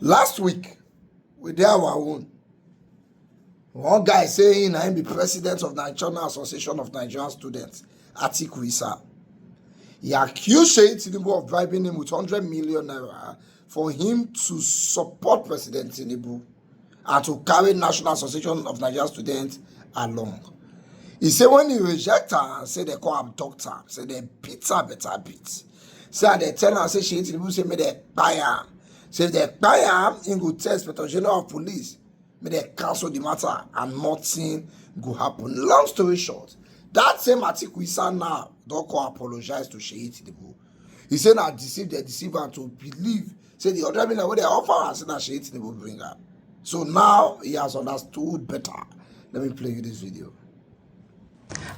Last week, we did our own. One guy saying I am the president of the National Association of Nigerian Students, Atiku Issa. He accused Seyi Tinubu of bribing him with 100 million naira for him to support President Tinubu and to carry National Association of Nigerian Students along. He said when he reject her, say they call him doctor, say they beat her better beat. Say they tell her, say Seyi Tinubu say me they buy her. Say if they buy her, he go tell Inspector General of Police. May they cancel the matter and nothing go happen. Long story short, that same Atiku Issa now don't call apologize to Seyi Tinubu. He said that they deceive her to believe. Say the other million what they offer and say that Seyi Tinubu bring her. So now he has understood better. Let me play you this video.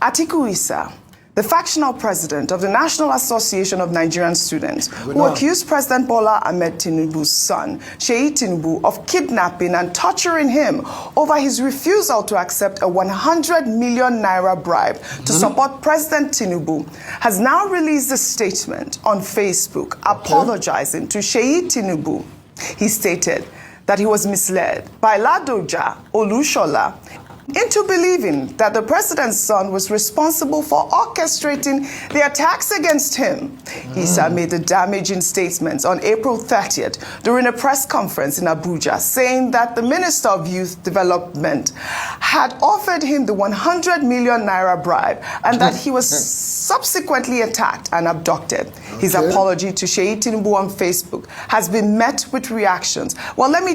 Atiku Issa, the factional president of the National Association of Nigerian Students, who accused President Bola Ahmed Tinubu's son, Seyi Tinubu, of kidnapping and torturing him over his refusal to accept a 100 million naira bribe to support President Tinubu, has now released a statement on Facebook apologizing to Seyi Tinubu. He stated that he was misled by Ladoja Olusola into believing that the president's son was responsible for orchestrating the attacks against him. Issa made the damaging statements on April 30th during a press conference in Abuja, saying that the Minister of Youth Development had offered him the 100 million naira bribe and that he was subsequently attacked and abducted. His apology to Seyi Tinubu on Facebook has been met with reactions. Well, let me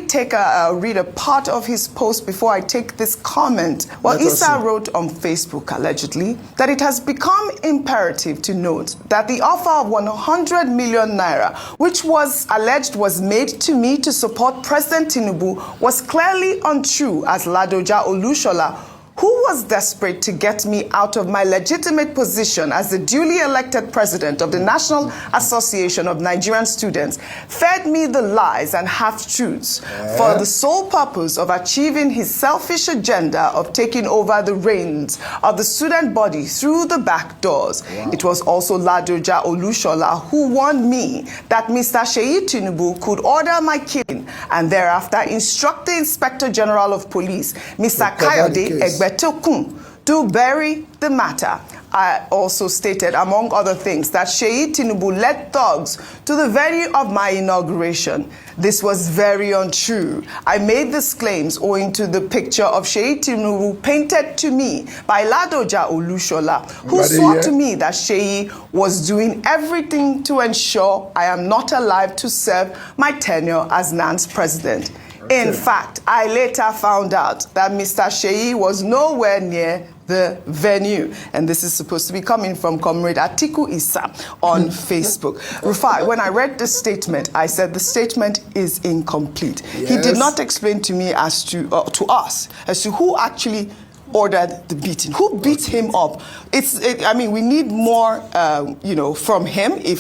read a part of his post before I take this comment. Well, Issa wrote on Facebook, allegedly, that it has become imperative to note that the offer of 100 million naira, which was alleged was made to me to support President Tinubu, was clearly untrue, as Ladoja Olusola, who was desperate to get me out of my legitimate position as the duly elected president of the National Association of Nigerian Students, fed me the lies and half-truths for the sole purpose of achieving his selfish agenda of taking over the reins of the student body through the back doors. It was also Ladoja Olusola who warned me that Mr. Seyi Tinubu could order my killing and thereafter instruct the Inspector General of Police, Mr. Kayode Egbe, to bury the matter. I also stated, among other things, that Seyi Tinubu led thugs to the venue of my inauguration. This was very untrue. I made these claims owing to the picture of Seyi Tinubu painted to me by Ladoja Olusola, who swore to me that Seyi was doing everything to ensure I am not alive to serve my tenure as NANS president. In fact, I later found out that Mr. Seyi was nowhere near the venue. And this is supposed to be coming from Comrade Atiku Issa on Facebook. Rufai, when I read this statement, I said the statement is incomplete. He did not explain to me as to us as to who actually ordered the beating. Who beat him up? I mean, we need more, from him if,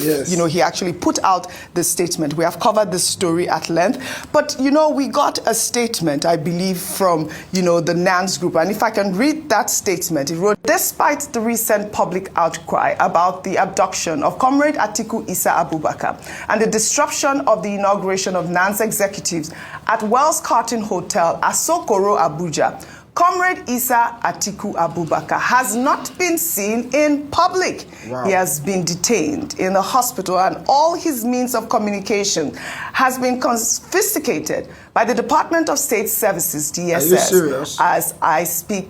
he actually put out the statement. We have covered this story at length. But, we got a statement, I believe, from, the NANS group. And if I can read that statement, it wrote, despite the recent public outcry about the abduction of Comrade Atiku Issa Abubakar and the disruption of the inauguration of NANS executives at Wells Carton Hotel, Asokoro, Abuja, Comrade Issa Atiku Abubakar has not been seen in public. He has been detained in the hospital and all his means of communication has been confiscated by the Department of State Services, DSS. Are you serious? As I speak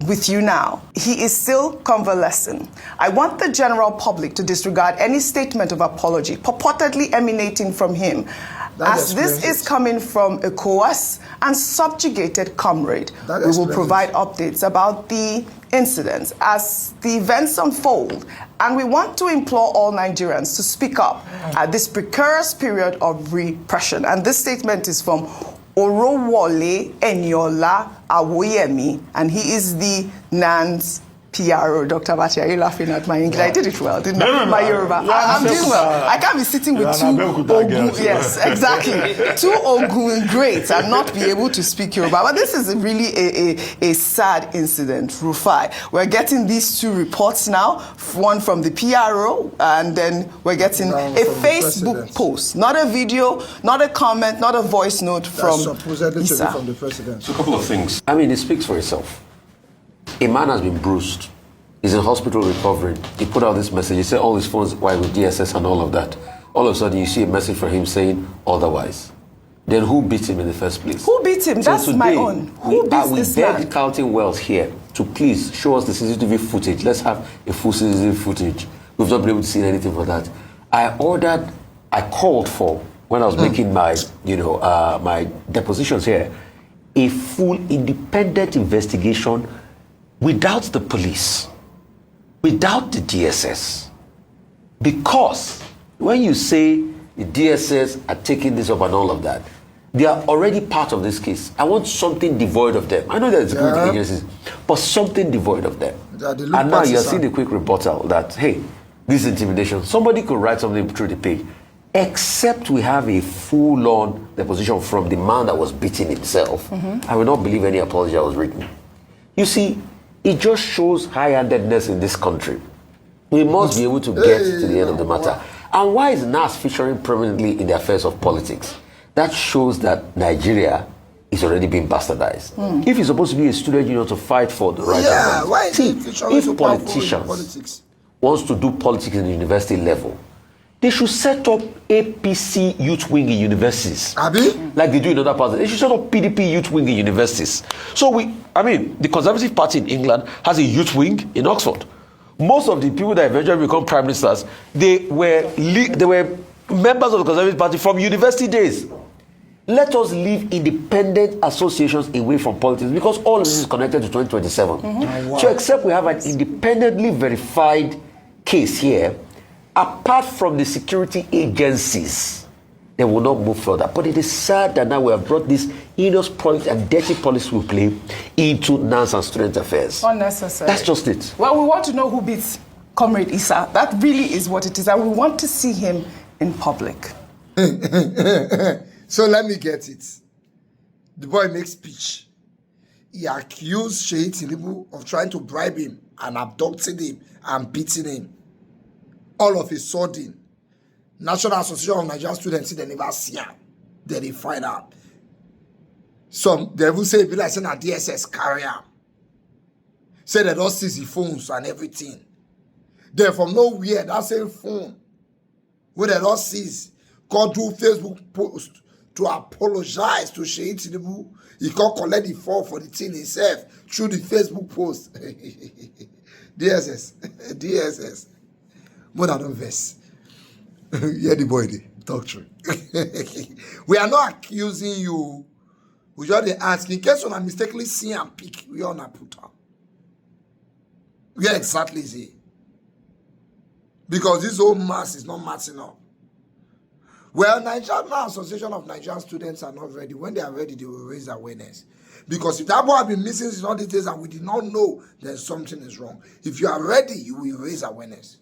with you now. He is still convalescing. I want the general public to disregard any statement of apology purportedly emanating from him, as this is coming from a coerced and subjugated comrade. We will provide updates about the incidents as the events unfold, and we want to implore all Nigerians to speak up at this precarious period of repression. And this statement is from Orowole Eniola Awoyemi, and he is the NANS PRO, Dr. Bachi, are you laughing at my English? I did it well, didn't I? No, My Yoruba. I'm doing well. I can't be sitting with two Ogun. Yes, exactly. Two Ogun greats and not be able to speak Yoruba. But this is really a sad incident, Rufai. We're getting these two reports now, one from the PRO, and then we're getting a Facebook post, not a video, not a comment, not a voice note from supposedly to Issa. be from the president. So a couple of things. I mean, it speaks for itself. A man has been bruised. He's in hospital recovering. He put out this message. He said all his phones were with DSS and all of that. All of a sudden, you see a message from him saying otherwise. Then who beat him in the first place? Who beat him? So That's today, my own. Who beats this man? We begged Counting Wells here to please show us the CCTV footage. Let's have a full CCTV footage. We've not been able to see anything for that. I called for, when I was making my, my depositions here, a full independent investigation without the police, without the DSS. Because when you say the DSS are taking this up and all of that, they are already part of this case. I want something devoid of them. I know there are security agencies, but something devoid of them. And now you're seeing a quick rebuttal that, hey, this is intimidation. Somebody could write something through the page. Except we have a full-on deposition from the man that was beating himself. I will not believe any apology that was written. You see, it just shows high-handedness in this country. We must be able to get to the end of the matter. And why is NANS featuring prominently in the affairs of politics? That shows that Nigeria is already being bastardized. If you're supposed to be a student union to fight for the rights of why is it if politicians wants to do politics in the university level, they should set up APC youth wing in universities. Like they do in other parts. They should set up PDP youth wing in universities. So the Conservative Party in England has a youth wing in Oxford. Most of the people that eventually become prime ministers, they were members of the Conservative Party from university days. Let us leave independent associations away from politics because all of this is connected to 2027. So except we have an independently verified case here, apart from the security agencies, they will not move further. But it is sad that now we have brought this heinous politics and dirty politics we play into NANS and student affairs. Unnecessary. That's just it. Well, we want to know who beats Comrade Issa. That really is what it is. And we want to see him in public. So let me get it. The boy makes speech. He accused Seyi Tinubu of trying to bribe him and abducting him and beating him. All of a sudden, National Association of Nigerian Students, they never see him. Then they find out. Some, they will say, be like saying a DSS carrier. Say they don't seize the phones and everything. Then from nowhere, that same phone, where they don't seize, go do Facebook post to apologize to Seyi Tinubu. He can't collect the fall for the thing himself through the Facebook post. DSS. More than one verse. Yeah, the boy, talk true. We are not accusing you. We just ask in case you mistakenly see and pick, we are not put up. Where exactly is he? Because this whole mass is not matching up. Well, National Association of Nigerian Students are not ready. When they are ready, they will raise awareness. Because if that boy has been missing in all details and we did not know, then something is wrong. If you are ready, you will raise awareness.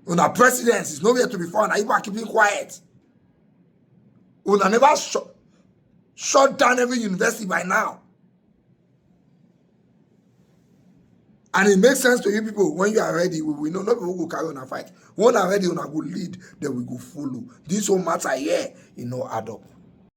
Una president is nowhere to be found. You are keeping quiet. Una never shut down every university by now. And it makes sense to you people, when you are ready, we know not people will carry on a fight. When you are ready, you will lead, then we go follow. This whole matter here, add up.